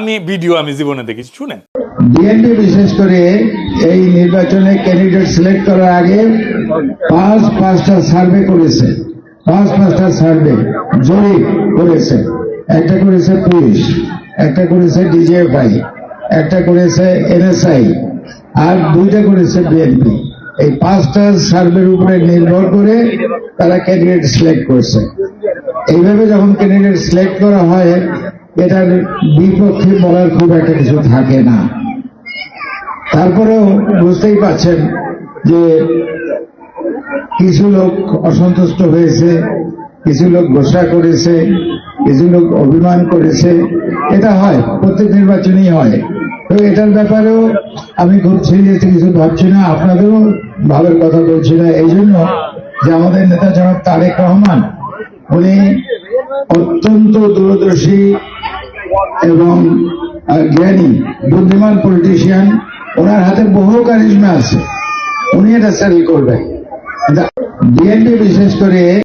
আমি ভিডিও আমি জীবনে দেখেছি, শুনেন। বিএনপি বিশেষ করে এই নির্বাচনে ক্যান্ডিডেট সিলেক্ট করার আগে পাঁচটা সার্ভে করেছে, পাঁচটা সার্ভে জরিপ করেছে। একটা করেছে পুলিশ, একটা করেছে ডিজিএফআই, একটা করেছে এনএসআই, আর দুইটা করেছে বিএনপি। এই পাঁচটা সার্ভের উপরে নির্ভর করে তারা ক্যান্ডিডেট সিলেক্ট করছে। এইভাবে যখন ক্যান্ডিডেট সিলেক্ট করা হয়, এটার বিপক্ষে বলার খুব একটা কিছু থাকে না। তারপরেও বুঝতেই পারছেন যে কিছু লোক অসন্তুষ্ট হয়েছে, কিছু লোক ঘোষণা করেছে, কিছু লোক অভিমান করেছে। এটা হয়, প্রত্যেক নির্বাচনই হয়। তো এটার ব্যাপারেও আমি খুব সিরিয়াসলি কিছু ভাবছি না, আপনাদেরও ভাবের কথা বলছি না। এই জন্য যে আমাদের নেতা জনাব তারেক রহমান, উনি অত্যন্ত দূরদর্শী এবং জ্ঞানী, বুদ্ধিমান পলিটিশিয়ান। ওনার হাতে বহু কারিশমা আছে, উনি এটা সেটেল করবেন। বিএনপি বিশেষ করে